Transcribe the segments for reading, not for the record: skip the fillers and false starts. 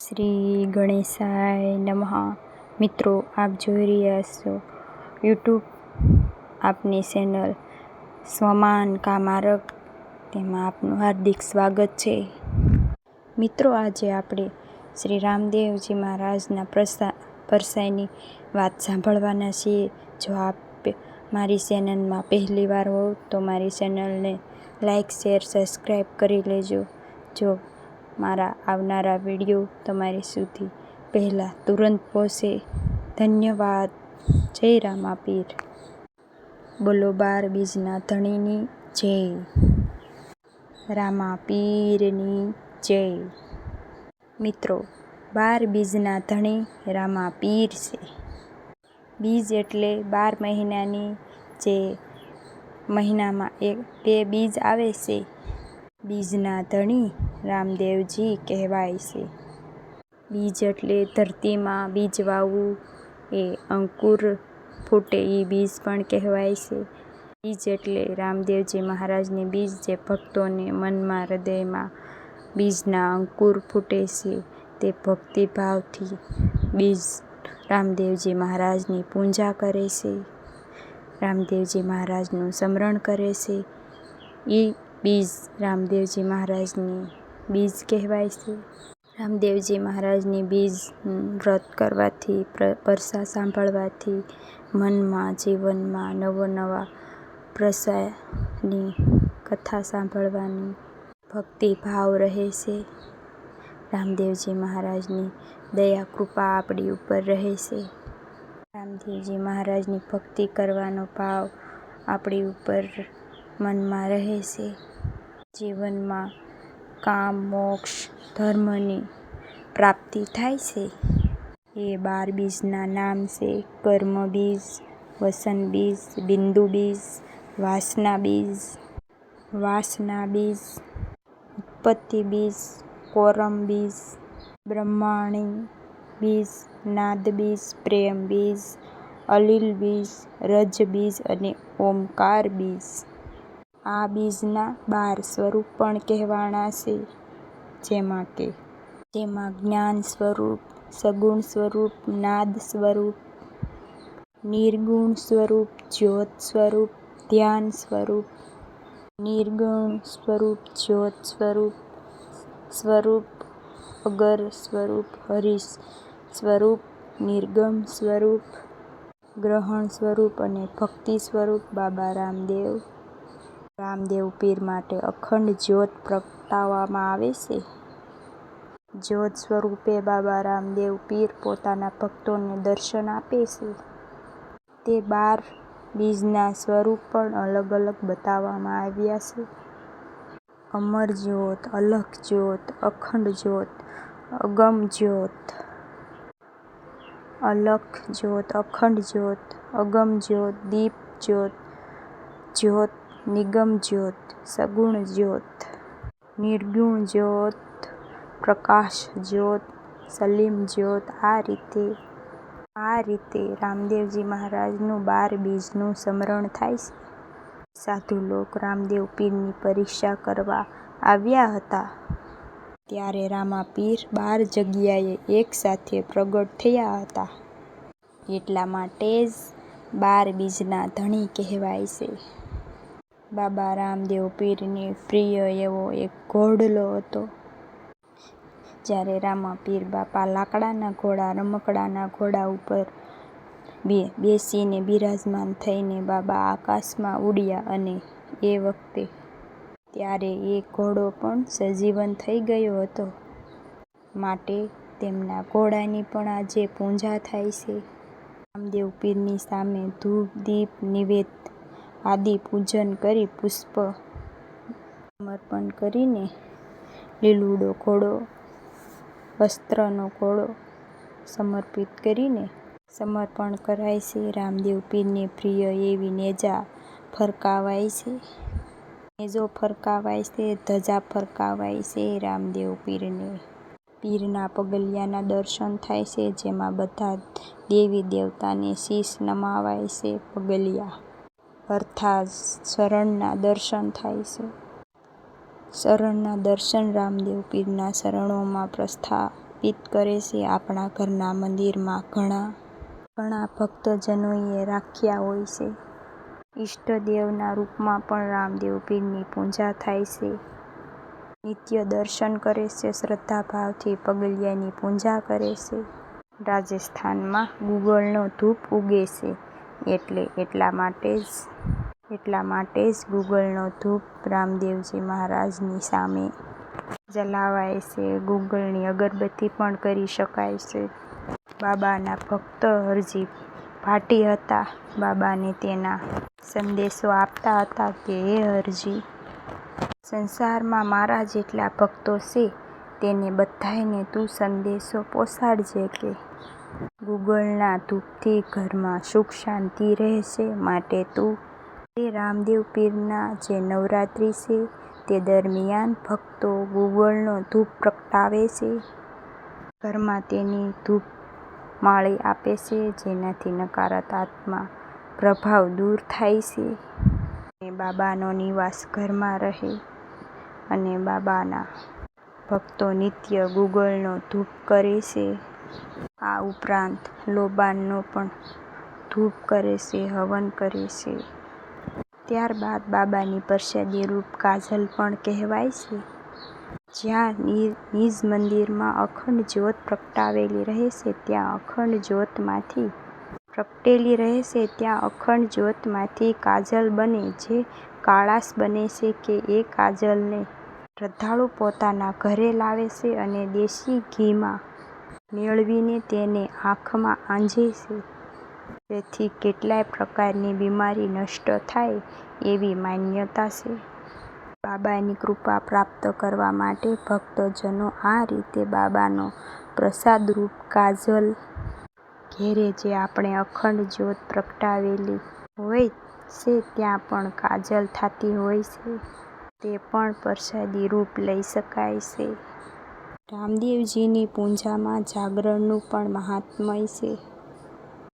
શ્રી ગણેશાય નમઃ. મિત્રો, આપ જોઈ રહ્યા છો યુટ્યુબ આપની ચેનલ સ્વમાન કા માર્ગ. તેમાં આપનું હાર્દિક સ્વાગત છે. મિત્રો, આજે આપણે શ્રી રામદેવજી મહારાજના પરસાઈની વાત સાંભળવાના છીએ. જો આપ મારી ચેનલમાં પહેલી વાર હો તો મારી ચેનલને લાઈક, શેર, સબસ્ક્રાઈબ કરી લેજો. જો મારા આવનારા વિડીયો તમારી સુધી પહેલાં તુરંત પહોંચે. ધન્યવાદ. જય રામાપીર. બોલો 12 બીજના ધણીની જય. રામાપીરની જય. મિત્રો, 12 બીજના ધણી રામાપીર છે. બીજ એટલે 12 મહિનાની જે મહિનામાં 2 બીજ આવે છે. બીજના ધણી રામદેવજી કહેવાય છે. બીજ એટલે ધરતીમાં બીજ વાવવું, એ અંકુર ફૂટે એ બીજ પણ કહેવાય છે. બીજ એટલે રામદેવજી મહારાજની બીજ, જે ભક્તોને મનમાં, હૃદયમાં બીજના અંકુર ફૂટે છે. તે ભક્તિભાવથી બીજ રામદેવજી મહારાજની પૂજા કરે છે, રામદેવજી મહારાજનું સ્મરણ કરે છે. એ બીજ રામદેવજી મહારાજની બીજ કહેવાય છે. રામદેવજી મહારાજની બીજ વ્રત કરવાથી, પરસા સાંભળવાથી મનમાં, જીવનમાં નવા પ્રસાદની કથા સાંભળવાની ભક્તિભાવ રહે છે. રામદેવજી મહારાજની દયા કૃપા આપણી ઉપર રહે છે. રામદેવજી મહારાજની ભક્તિ કરવાનો ભાવ આપણી ઉપર મનમાં રહે છે. જીવનમાં કામ, મોક્ષ, ધર્મની પ્રાપ્તિ થાય છે. એ 12 બીજના નામ છે: કર્મ બીજ, વસન બીજ, બિંદુ બીજ, વાસના બીજ, ઉત્પત્તિ બીજ, કોરમ બીજ, બ્રહ્માણી બીજ, નાદ બીજ, પ્રેમ બીજ, અલિલ બીજ, રજ બીજ અને ઓમકાર બીજ. આ બીજના 12 સ્વરૂપ પણ કહેવાણા છે, જેમાં જ્ઞાન સ્વરૂપ, સગુણ સ્વરૂપ, નાદ સ્વરૂપ, નિર્ગુણ સ્વરૂપ, જ્યોત સ્વરૂપ, ધ્યાન સ્વરૂપ, નિર્ગુણ સ્વરૂપ, જ્યોત સ્વરૂપ, અગર સ્વરૂપ, હરિ સ્વરૂપ, નિર્ગમ સ્વરૂપ, ગ્રહણ સ્વરૂપ અને ભક્તિ સ્વરૂપ બાબા રામદેવ પીર માટે અખંડ જ્યોત પ્રગટાવવામાં આવે છે. જ્યોત સ્વરૂપે બાબા રામદેવ પીર પોતાના ભક્તોને દર્શન આપે છે. તે 12 બીજના સ્વરૂપ પણ અલગ અલગ બતાવવામાં આવ્યા છે: અમર જ્યોત, અલખ જ્યોત, અખંડ જ્યોત, અગમ જ્યોત, અલખ જ્યોત, અખંડ જ્યોત, અગમ જ્યોત, દીપ જ્યોત, નિગમ જ્યોત, સગુણ જ્યોત, નિર્ગુણ જ્યોત, પ્રકાશ જ્યોત, સલીમ જ્યોત. આ રીતે રામદેવજી મહારાજનું 12 બીજનું સ્મરણ થાય છે. સાધુ લોક રામદેવ પીરની પરીક્ષા કરવા આવ્યા હતા. ત્યારે રામાપીર 12 જગ્યાએ એક સાથે પ્રગટ થયા હતા. એટલા માટે જ 12 બીજના ધણી કહેવાય છે. બાબા રામદેવ પીરને પ્રિય એવો એક ઘોડલો હતો. જ્યારે રામાપીર બાપા લાકડાના ઘોડા, રમકડાના ઘોડા ઉપર બેસીને બિરાજમાન થઈને બાબા આકાશમાં ઉડ્યા, અને એ વખતે ત્યારે એ ઘોડો પણ સજીવન થઈ ગયો હતો. માટે તેમના ઘોડાની પણ આજે પૂજા થાય છે. રામદેવ પીરની સામે ધૂપ, દીપ, નિવેદ આદિ પૂજન કરી, પુષ્પ સમર્પણ કરીને, લીલુડો ઘોડો, વસ્ત્રનો ઘોડો સમર્પિત કરીને સમર્પણ કરાય છે. રામદેવ પીરને પ્રિય એવી નેજા ફરકાવાય છે. નેજો ફરકાવાય છે, ધજા ફરકાવાય છે. રામદેવ પીરના પગલિયાના દર્શન થાય છે, જેમાં બધા દેવી દેવતાને શીશ નમાવાય છે. પગલિયા અર્થાત શરણના દર્શન થાય છે. શરણના દર્શન રામદેવ પીરના શરણોમાં સમર્પિત કરે છે. આપણા ઘરના મંદિરમાં ઘણા ભક્તજનોએ રાખ્યા હોય છે. ઈષ્ટદેવના રૂપમાં પણ રામદેવ પીરની પૂજા થાય છે. નિત્ય દર્શન કરે છે. શ્રદ્ધાભાવથી પગલિયાની પૂજા કરે છે. રાજસ્થાનમાં ગુગળનો ધૂપ ઉગે છે. એટલા માટે જ ગુગળનો ધૂપ રામદેવજી મહારાજની સામે જલાવાય છે. ગુગળની અગરબત્તી પણ કરી શકાય છે. બાબાના ભક્ત હરજી ભાટી હતા. બાબાને તેના સંદેશો આપતા હતા કે હે હરજી, સંસારમાં મારા જેટલા ભક્તો છે તેને બધાયને તું સંદેશો પહોંચાડજે કે ગુગળના ધૂપથી ઘરમાં સુખ શાંતિ રહેશે. માટે તું તે રામદેવ પીરના જે નવરાત્રિ છે તે દરમિયાન ભક્તો ગુગળનો ધૂપ પ્રગટાવે છે. ઘરમાં તેની ધૂપ માળી આપે છે, જેનાથી નકારાત્મક પ્રભાવ દૂર થાય છે અને બાબાનો નિવાસ ઘરમાં રહે. અને બાબાના ભક્તો નિત્ય ગુગળનો ધૂપ કરે છે. આ ઉપરાંત લોબાનનો પણ ધૂપ કરે છે, હવન કરે છે. ત્યારબાદ બાબાની પ્રસાદી રૂપ કાજલ પણ કહેવાય છે. જ્યાં નિજ મંદિરમાં અખંડ જ્યોત પ્રગટેલી રહે છે ત્યાં અખંડ જ્યોતમાંથી કાજલ બને જે કળશ બને છે કે એ કાજલને શ્રદ્ધાળુ પોતાના ઘરે લાવે છે અને દેશી ઘીમાં મેળવીને તેને આંખમાં આંજે છે. જેથી કેટલાય પ્રકારની બીમારી નષ્ટ થાય એવી માન્યતા છે. બાબાની કૃપા પ્રાપ્ત કરવા માટે ભક્તજનો આ રીતે બાબાનો પ્રસાદરૂપ કાજલ ઘેરે જે આપણે અખંડ જ્યોત પ્રગટાવેલી હોય છે ત્યાં પણ કાજલ થતી હોય છે, તે પણ પ્રસાદી રૂપ લઈ શકાય છે. રામદેવજીની પૂજામાં જાગરણનું પણ મહાત્મ્ય છે.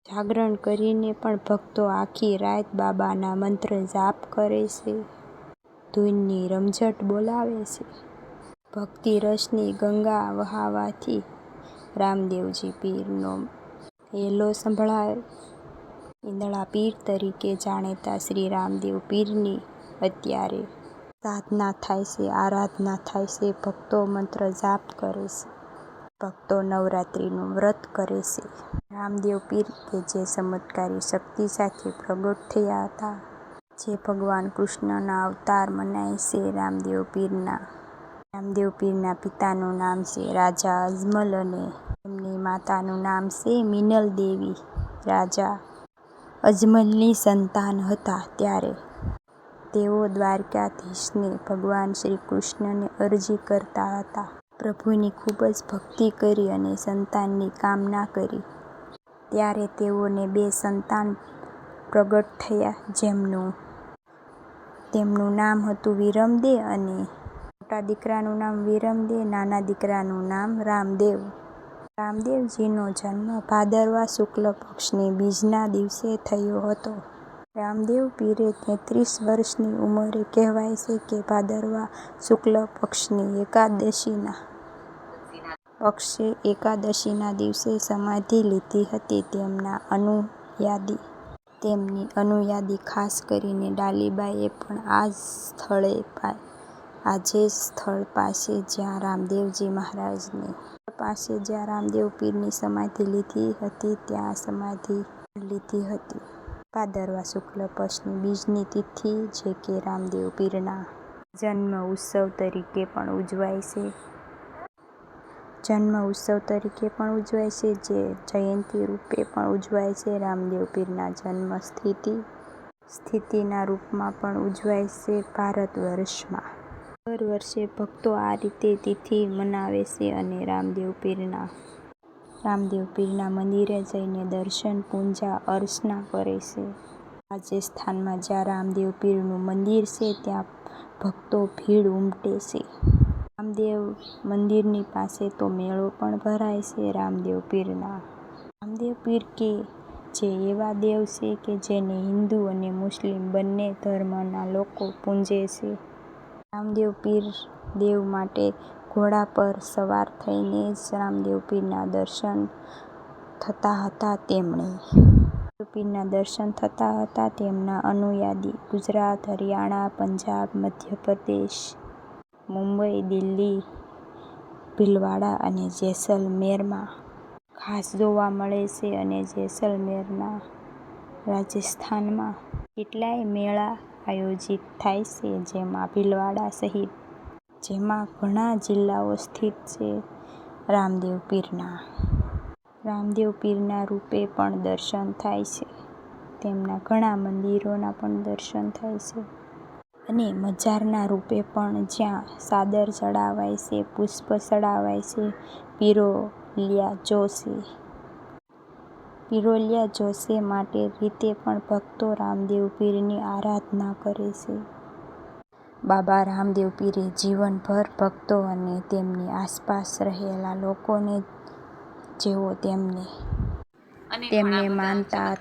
જાગરણ કરીને પણ ભક્તો આખી રાત બાબાના મંત્ર જાપ કરે છે. ધૂનની રમઝટ બોલાવે છે. ભક્તિ રસની ગંગા વહાવાથી રામદેવજી પીરનો હેલો સંભળાય. ઈંદળા પીર તરીકે જાણીતા શ્રી રામદેવ પીરની અત્યારે સાધના થાય છે, આરાધના થાય છે. ભક્તો મંત્ર જાપ કરે છે. ભક્તો નવરાત્રિનું વ્રત કરે છે. રામદેવ પીર કે જે ચમત્કારી શક્તિ સાથે પ્રગટ થયા હતા, જે ભગવાન કૃષ્ણના અવતાર મનાય છે. રામદેવ પીરના પિતાનું નામ છે રાજા અજમલ અને તેમની માતાનું નામ છે મિનલ દેવી. રાજા અજમલની સંતાન હતા ત્યારે તેઓ દ્વારકાધીશને ભગવાન શ્રી કૃષ્ણને અરજી કરતા હતા. પ્રભુની ખૂબ જ ભક્તિ કરી અને સંતાનની કામના કરી. ત્યારે તેઓને 2 સંતાન પ્રગટ થયા. તેમનું નામ હતું વિરમદેવ અને મોટા દીકરાનું નામ વિરમદેવ, નાના દીકરાનું નામ રામદેવ. રામદેવજીનો જન્મ ભાદરવા શુક્લ પક્ષની બીજના દિવસે થયો હતો. રામદેવ પીરે 33 વર્ષની ઉંમરે કહેવાય છે કે ભાદરવા શુક્લ પક્ષની એકાદશીના દિવસે સમાધિ લીધી હતી. તેમની અનુયાયી ખાસ કરીને ડાલીબાઈએ પણ આ જ સ્થળ પાસે જ્યાં રામદેવ પીરની સમાધિ લીધી હતી ત્યાં સમાધિ લીધી હતી. ભાદરવા શુક્લ પક્ષની બીજની તિથિ જે કે રામદેવ પીરના જન્મ ઉત્સવ તરીકે પણ ઉજવાય છે. જે જયંતિ રૂપે પણ ઉજવાય છે. રામદેવ પીરના જન્મ તિથિના રૂપમાં પણ ઉજવાય છે. ભારત વર્ષમાં દર વર્ષે ભક્તો આ રીતે તિથિ મનાવે છે અને રામદેવ પીરના મંદિરે જઈને દર્શન, પૂજા અર્ચના કરે છે. રાજસ્થાનમાં જ્યાં રામદેવ પીરનું મંદિર છે ત્યાં ભક્તો ભીડ ઉમટે છે. રામદેવ મંદિરની પાસે તો મેળો પણ ભરાય છે. રામદેવ પીર કે જે એવા દેવ છે કે જેને હિન્દુ અને મુસ્લિમ બંને ધર્મના લોકો પૂજે છે. રામદેવ પીર દેવ માટે ઘોડા પર સવાર થઈને જ રામદેવ પીરના દર્શન થતા હતા. પીરના દર્શન થતા હતા. તેમના અનુયાયી ગુજરાત, હરિયાણા, પંજાબ, મધ્યપ્રદેશ, મુંબઈ, દિલ્હી, ભીલવાડા અને જેસલમેરમાં ખાસ જોવા મળે છે. અને જેસલમેરના રાજસ્થાનમાં કેટલાય મેળા આયોજિત થાય છે, જેમાં ભીલવાડા સહિત જેમાં ઘણા જિલ્લાઓ સ્થિત છે. રામદેવ પીરના રૂપે પણ દર્શન થાય છે. તેમના ઘણા મંદિરોના પણ દર્શન થાય છે. અને મજારના રૂપે પણ, જ્યાં ચાદર ચડાવાય છે, પુષ્પ ચડાવાય છે. પિરોલિયા જોશે માટે રીતે પણ ભક્તો રામદેવ પીરની આરાધના કરે છે. બાબા રામદેવ પીરે જીવનભર ભક્તો અને તેમની આસપાસ રહેલા લોકોને જેઓ તેમને માનતા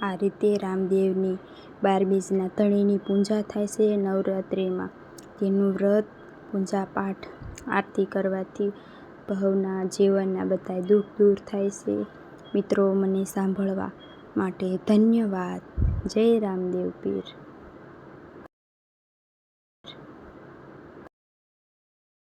આ રીતે રામદેવની 12 બીજના તળેની પૂજા થાય છે. નવરાત્રિમાં તેનું વ્રત, પૂજાપાઠ, આરતી કરવાથી ભવના જીવનના બધાય દુઃખ દૂર થાય છે. મિત્રો, મને સાંભળવા માટે ધન્યવાદ. જય રામદેવ પીર.